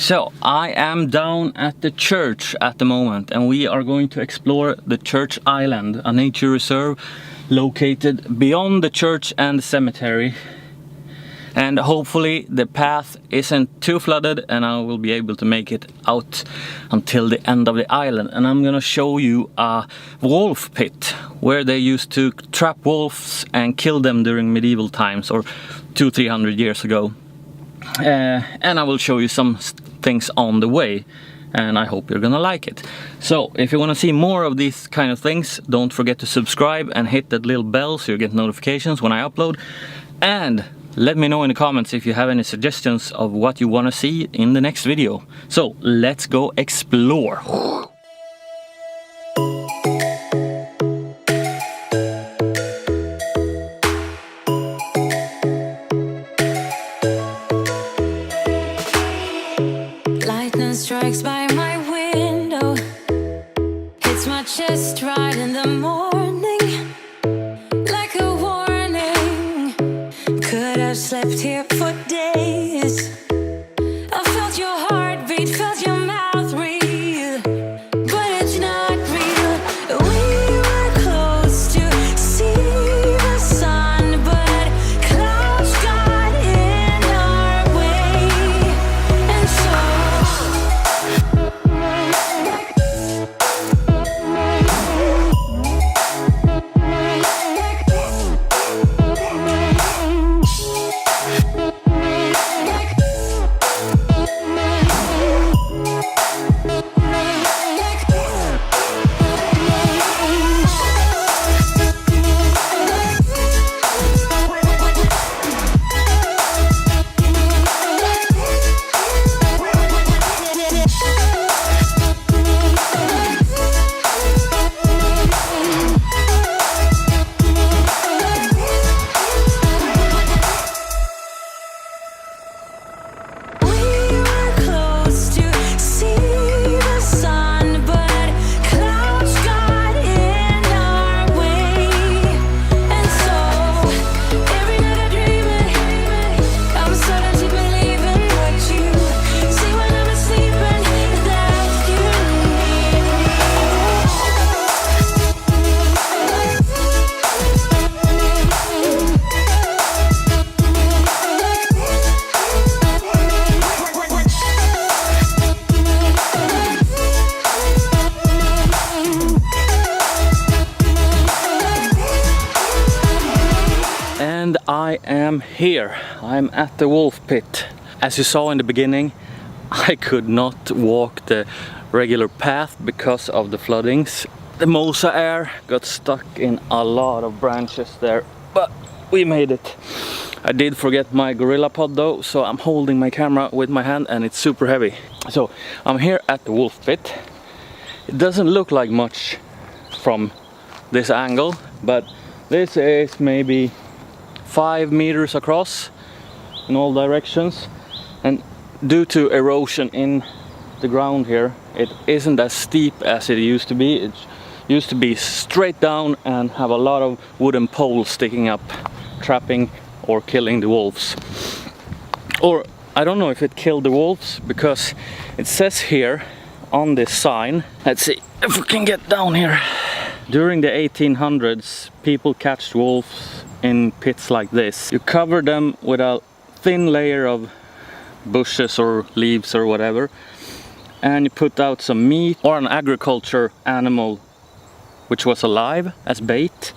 So I am down at the church at the moment, and we are going to explore the Church Island, a nature reserve located beyond the church and the cemetery. And hopefully the path isn't too flooded and I will be able to make it out until the end of the island. And I'm gonna show you a wolf pit where they used to trap wolves and kill them during medieval times, or 200-300 years ago. And I will show you some things on the way, and I hope you're gonna like it. So if you want to see more of these kind of things, don't forget to subscribe and hit that little bell so you get notifications when I upload. And let me know in the comments if you have any suggestions of what you want to see in the next video. So let's go explore. Strikes by my window, hits my chest right in the morning, like a warning. Could have slept here for days. I felt your heartbeat, felt your mouth breathe, but it's not real. We were close to see the sun, but clouds got in our way, and so And I am here. I'm at the wolf pit. As you saw in the beginning, I could not walk the regular path because of the floodings. The Mosa air got stuck in a lot of branches there, but we made it. I did forget my gorilla pod though, so I'm holding my camera with my hand and it's super heavy. So I'm here at the wolf pit. It doesn't look like much from this angle, but this is maybe 5 meters across in all directions, and due to erosion in the ground here, it isn't as steep as it used to be. It used to be straight down and have a lot of wooden poles sticking up, trapping or killing the wolves. Or I don't know if it killed the wolves, because it says here on this sign, let's see if we can get down here. During the 1800s, people catch wolves in pits like this. You cover them with a thin layer of bushes or leaves or whatever, and you put out some meat or an agriculture animal which was alive as bait,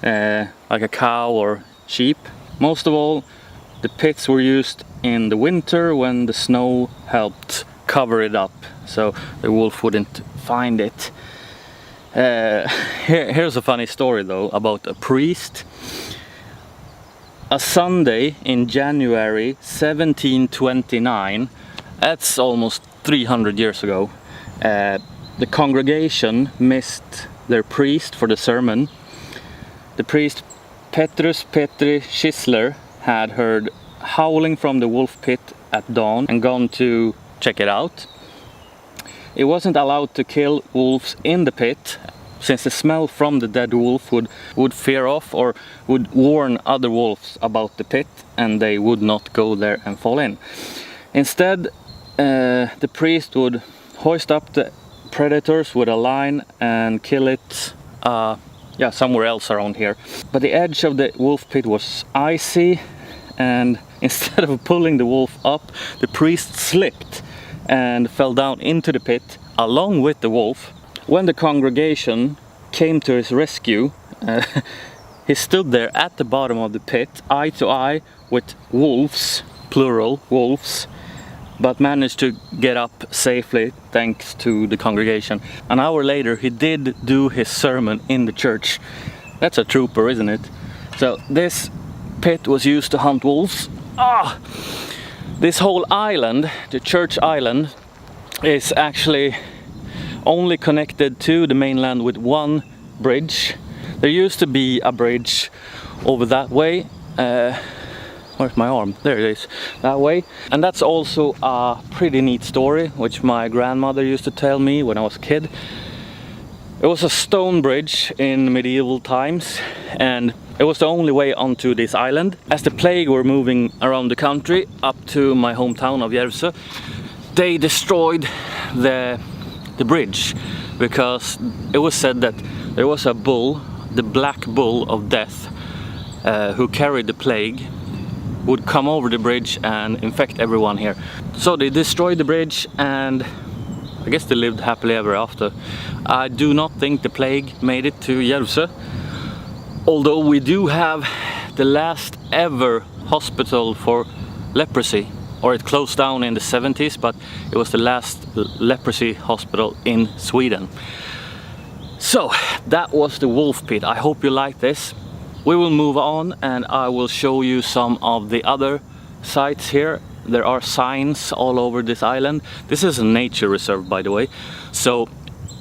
like a cow or sheep. Most of all, the pits were used in the winter when the snow helped cover it up so the wolf wouldn't find it. Here's a funny story though about a priest. A Sunday in January 1729, that's almost 300 years ago, the congregation missed their priest for the sermon. The priest Petrus Petri Schissler had heard howling from the wolf pit at dawn and gone to check it out. It wasn't allowed to kill wolves in the pit, since the smell from the dead wolf would fear off or would warn other wolves about the pit, and they would not go there and fall in. Instead, the priest would hoist up the predators with a line and kill it somewhere else around here. But the edge of the wolf pit was icy, and instead of pulling the wolf up, the priest slipped and fell down into the pit along with the wolf. When the congregation came to his rescue, he stood there at the bottom of the pit, eye to eye with wolves, plural wolves, but managed to get up safely thanks to the congregation. An hour later he did do his sermon in the church. That's a trooper, isn't it? So this pit was used to hunt wolves. This whole island, the church island, is actually only connected to the mainland with one bridge. There used to be a bridge over that way. Where's my arm? There it is, that way. And that's also a pretty neat story, which my grandmother used to tell me when I was a kid. It was a stone bridge in medieval times, and it was the only way onto this island. As the plague were moving around the country up to my hometown of Järvsö, they destroyed the bridge, because it was said that there was a bull, the black bull of death, who carried the plague, would come over the bridge and infect everyone here. So they destroyed the bridge, and I guess they lived happily ever after. I do not think the plague made it to Järvsö, although we do have the last ever hospital for leprosy, or it closed down in the 70s, but it was the last leprosy hospital in Sweden. So that was the wolf pit. I hope you like this. We will move on and I will show you some of the other sites here. There are signs all over this island. This is a nature reserve, by the way. So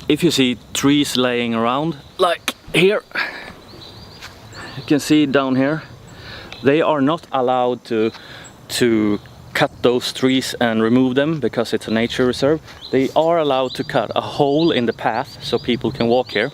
if you see trees laying around, like here, you can see down here, they are not allowed to cut those trees and remove them because it's a nature reserve. They are allowed to cut a hole in the path so people can walk here.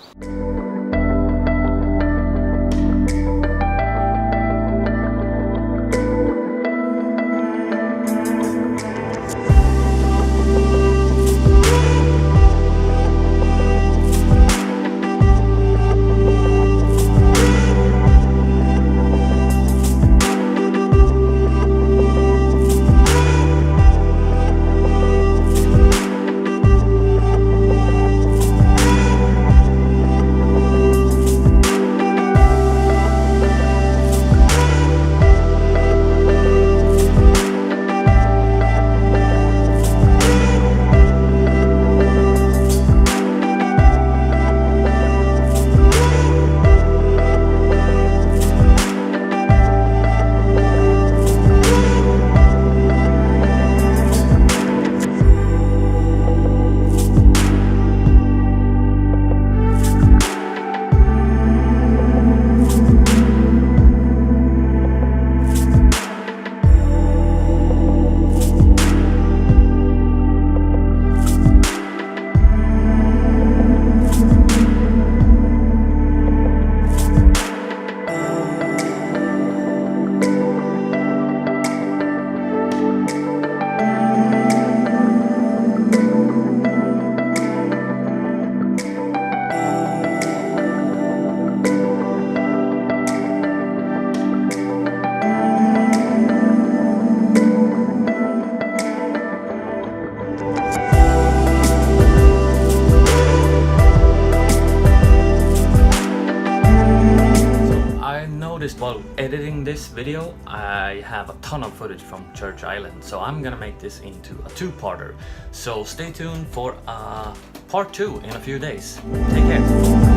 While editing this video, I have a ton of footage from Church Island, so I'm gonna make this into a two-parter. So stay tuned for part 2 in a few days. Take care.